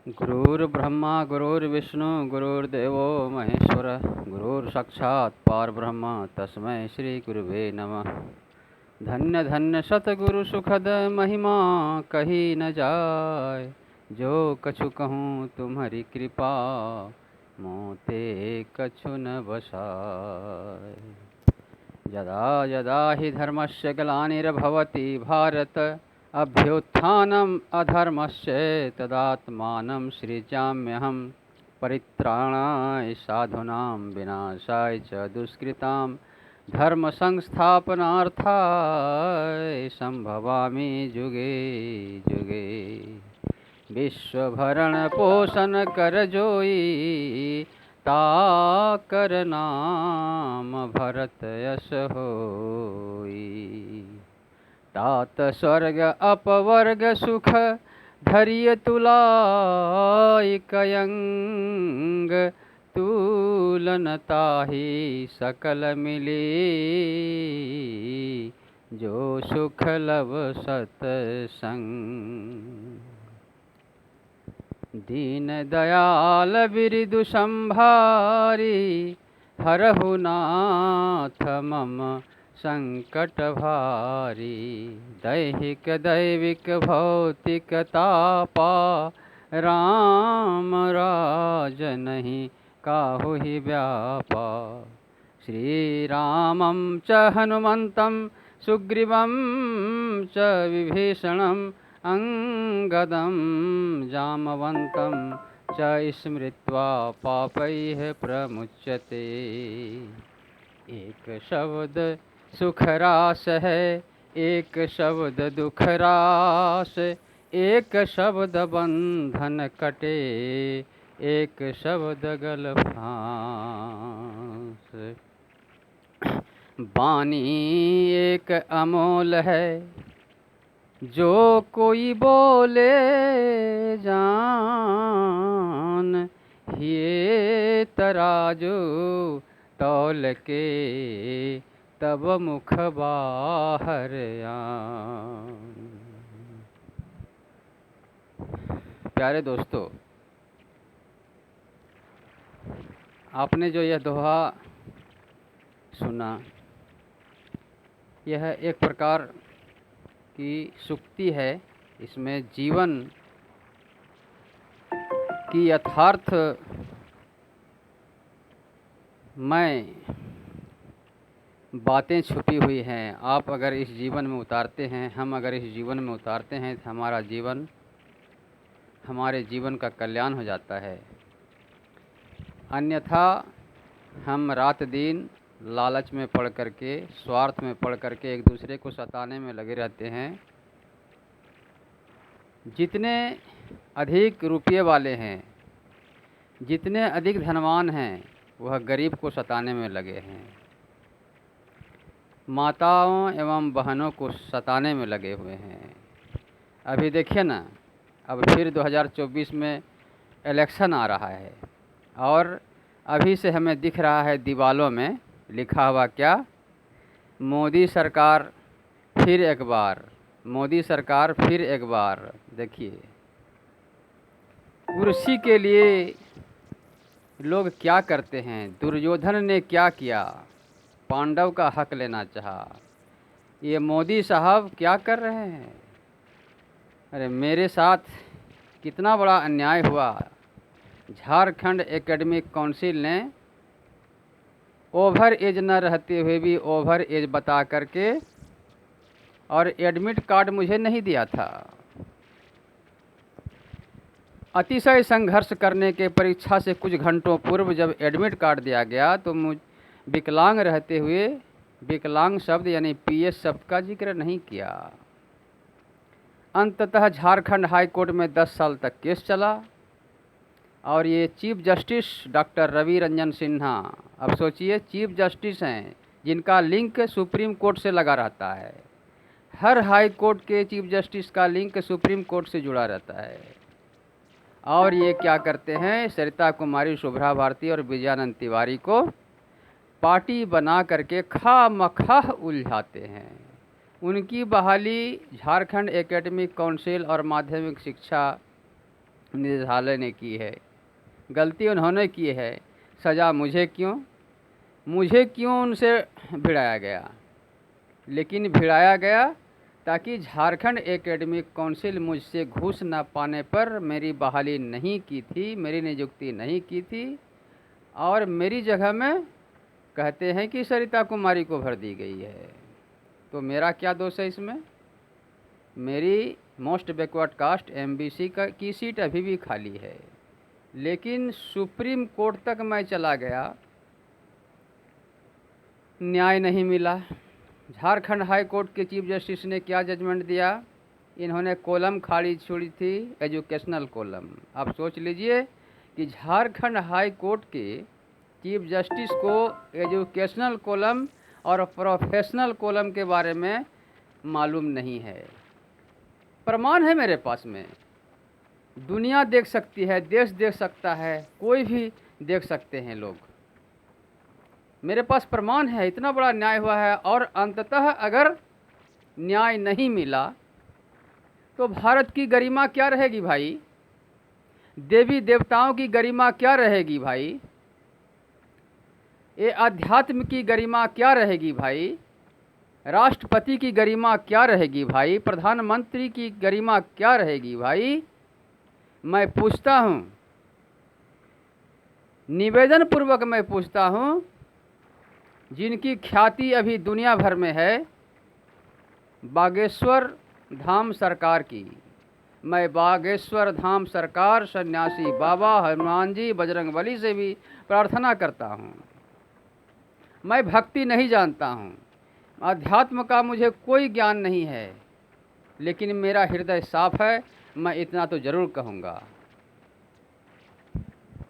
गुरुर्ब्रह्मा गुरुर्विष्णु गुरुर्देवो महेश्वर गुरुर्साक्षात् परब्रह्म तस्मै श्री गुरुवे नमः। धन्य धन्य सतगुरु सुखद महिमा कही न जाय। जो कछु कहूँ तुम्हारी कृपा मोते कछु न बसाय। यदा यदा हि धर्मस्य ग्लानिर्भवति भारत अभ्युत्थानम् अधर्मस्य तदात्मानं सृजाम्यहं। परित्राणाय साधूनां विनाशाय च दुष्कृतां धर्म संस्थापनार्थाय संभवामि जुगे जुगे। विश्वभरण पोषण कर जोई ताकर नाम भरत यश होई। तात स्वर्ग अपवर्ग सुख धरिय तुलाई कयंग। तुलन ताहि सकल मिली जो सुख लव सतसंग। दीन दयाल बिरदु संभारी हरहु नाथ मम संकट भारी। दैहिक दैविक भौतिक तापा राम राज नहीं काहु ही व्यापा। श्री रामं च हनुमन्तं सुग्रीवं च विभीषणं अंगदं जामवन्तं च स्मृत्वा पापैः प्रमुच्यते। एक शब्द सुख रास है एक शब्द दुख रास। एक शब्द बंधन कटे एक शब्द गल फांस। वाणी एक अमोल है जो कोई बोले जान। ये तराजू तौल के तब मुख बाहर आन। प्यारे दोस्तों, आपने जो यह दोहा सुना, यह एक प्रकार की सूक्ति है। इसमें जीवन की यथार्थ में बातें छुपी हुई हैं। आप अगर इस जीवन में उतारते हैं, हम अगर इस जीवन में उतारते हैं तो हमारे जीवन का कल्याण हो जाता है। अन्यथा हम रात दिन लालच में पड़ करके, स्वार्थ में पड़ करके एक दूसरे को सताने में लगे रहते हैं। जितने अधिक रुपये वाले हैं, जितने अधिक धनवान हैं, वह गरीब को सताने में लगे हैं। माताओं एवं बहनों को सताने में लगे हुए हैं। अभी देखिए ना, अब फिर 2024 में इलेक्शन आ रहा है और अभी से हमें दिख रहा है दीवालों में लिखा हुआ क्या, मोदी सरकार फिर एक बार, मोदी सरकार फिर एक बार। देखिए, कुर्सी के लिए लोग क्या करते हैं। दुर्योधन ने क्या किया, पांडव का हक लेना चाहा। ये मोदी साहब क्या कर रहे हैं। अरे मेरे साथ कितना बड़ा अन्याय हुआ। झारखंड एकेडमिक काउंसिल ने ओवर एज न रहते हुए भी ओवर एज बता करके और एडमिट कार्ड मुझे नहीं दिया था। अतिशय संघर्ष करने के परीक्षा से कुछ घंटों पूर्व जब एडमिट कार्ड दिया गया तो विकलांग रहते हुए विकलांग शब्द यानी पीएस शब्द का जिक्र नहीं किया। अंततः झारखंड हाई कोर्ट में 10 साल तक केस चला और ये chief justice doctor Ravi Ranjan Sinha, अब सोचिए चीफ जस्टिस हैं जिनका लिंक सुप्रीम कोर्ट से लगा रहता है। हर हाई कोर्ट के चीफ जस्टिस का लिंक सुप्रीम कोर्ट से जुड़ा रहता है। और ये क्या करते हैं, सरिता कुमारी, शुभ्रा भारती और विजयानंद तिवारी को पार्टी बना करके खामखाह उलझाते हैं। उनकी बहाली झारखंड एकेडमिक काउंसिल और माध्यमिक शिक्षा निदेशालय ने की है, गलती उन्होंने की है, सज़ा मुझे क्यों उनसे भिड़ाया गया। लेकिन भिड़ाया गया ताकि झारखंड एकेडमिक काउंसिल मुझसे घूस न पाने पर मेरी बहाली नहीं की थी, मेरी नियुक्ति नहीं की थी, और मेरी जगह में कहते हैं कि सरिता कुमारी को भर दी गई है। तो मेरा क्या दोष है इसमें? मेरी मोस्ट बैकवर्ड कास्ट एमबीसी की सीट अभी भी खाली है, लेकिन सुप्रीम कोर्ट तक मैं चला गया, न्याय नहीं मिला। झारखंड हाई कोर्ट के चीफ जस्टिस ने क्या जजमेंट दिया? इन्होंने कॉलम खाली छोड़ी थी, एजुकेशनल कॉलम। आप सोच लीजिए कि झारखंड हाई कोर्ट के चीफ जस्टिस को एजुकेशनल कॉलम और प्रोफेशनल कॉलम के बारे में मालूम नहीं है। प्रमाण है मेरे पास में, दुनिया देख सकती है, देश देख सकता है, कोई भी देख सकते हैं लोग। मेरे पास प्रमाण है, इतना बड़ा न्याय हुआ है, और अंततः अगर न्याय नहीं मिला तो भारत की गरिमा क्या रहेगी भाई? देवी देवताओं की गरिमा क्या रहेगी भाई? ये अध्यात्म की गरिमा क्या रहेगी भाई? राष्ट्रपति की गरिमा क्या रहेगी भाई? प्रधानमंत्री की गरिमा क्या रहेगी भाई? मैं पूछता हूँ, निवेदन पूर्वक मैं पूछता हूँ, जिनकी ख्याति अभी दुनिया भर में है, बागेश्वर धाम सरकार की, मैं बागेश्वर धाम सरकार, सन्यासी बाबा, हनुमान जी, बजरंगबली से भी प्रार्थना करता हूँ। मैं भक्ति नहीं जानता हूँ, अध्यात्म का मुझे कोई ज्ञान नहीं है, लेकिन मेरा हृदय साफ है, मैं इतना तो ज़रूर कहूँगा।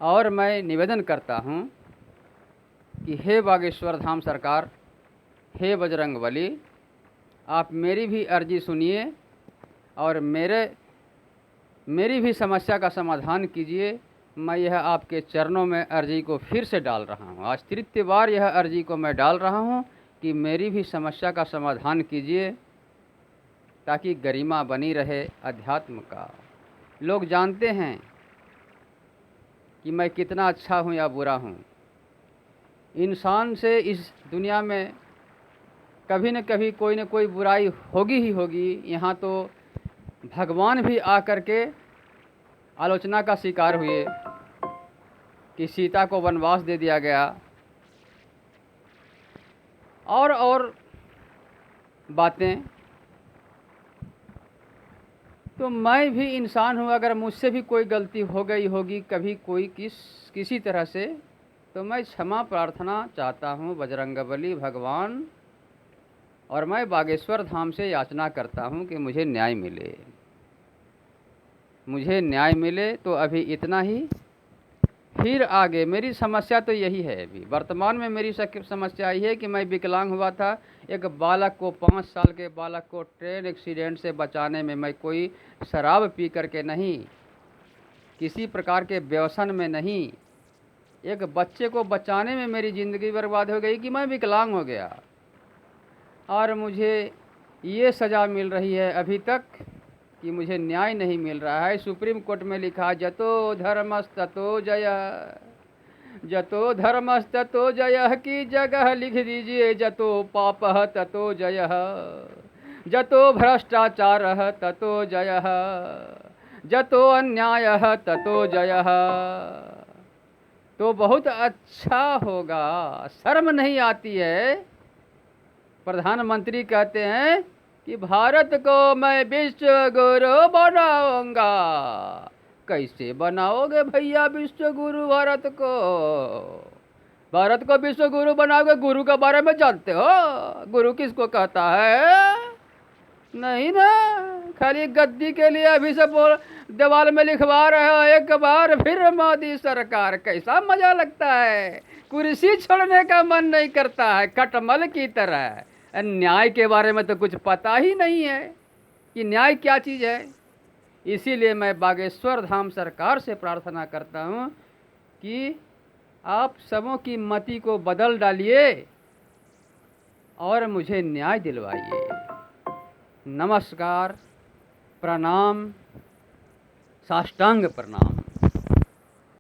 और मैं निवेदन करता हूँ कि हे बागेश्वर धाम सरकार, हे बजरंगबली, आप मेरी भी अर्जी सुनिए और मेरी भी समस्या का समाधान कीजिए। मैं यह आपके चरणों में अर्जी को फिर से डाल रहा हूँ। आज तृतीय बार यह अर्जी को मैं डाल रहा हूँ कि मेरी भी समस्या का समाधान कीजिए, ताकि गरिमा बनी रहे अध्यात्म का। लोग जानते हैं कि मैं कितना अच्छा हूँ या बुरा हूँ। इंसान से इस दुनिया में कभी न कभी कोई न कोई बुराई होगी ही होगी। यहाँ तो भगवान भी आकर के आलोचना का शिकार हुए कि सीता को वनवास दे दिया गया, और बातें। तो मैं भी इंसान हूँ, अगर मुझसे भी कोई गलती हो गई होगी कभी कोई किसी तरह से, तो मैं क्षमा प्रार्थना चाहता हूँ बजरंगबली भगवान, और मैं बागेश्वर धाम से याचना करता हूँ कि मुझे न्याय मिले, मुझे न्याय मिले। तो अभी इतना ही, फिर आगे मेरी समस्या तो यही है। अभी वर्तमान में मेरी समस्या यही है कि मैं विकलांग हुआ था। एक बालक को, 5 साल के बालक को ट्रेन एक्सीडेंट से बचाने में, मैं कोई शराब पी करके नहीं, किसी प्रकार के व्यसन में नहीं, एक बच्चे को बचाने में मेरी ज़िंदगी बर्बाद हो गई कि मैं विकलांग हो गया, और मुझे ये सज़ा मिल रही है अभी तक कि मुझे न्याय नहीं मिल रहा है। सुप्रीम कोर्ट में लिखा, जतो धर्मस्ततो जयः, जतो धर्मस्ततो जयः की जगह लिख दीजिए जतो पापः ततो जयः, जतो भ्रष्टाचारः ततो जयः, जतो अन्यायः ततो जयः। तो बहुत अच्छा होगा। शर्म नहीं आती है? प्रधानमंत्री कहते हैं कि भारत को मैं विश्व गुरु बनाऊंगा। कैसे बनाओगे भैया विश्व गुरु भारत को? भारत को विश्व गुरु बनाओगे? गुरु के बारे में जानते हो? गुरु किसको कहता है? नहीं ना, खाली गद्दी के लिए अभी से दीवार में लिखवा रहे हो एक बार फिर मोदी सरकार। कैसा मजा लगता है, कुर्सी छोड़ने का मन नहीं करता है, खटमल की तरह। न्याय के बारे में तो कुछ पता ही नहीं है कि न्याय क्या चीज़ है। इसीलिए मैं बागेश्वर धाम सरकार से प्रार्थना करता हूँ कि आप सबों की मति को बदल डालिए और मुझे न्याय दिलवाइए। नमस्कार, प्रणाम, साष्टांग प्रणाम।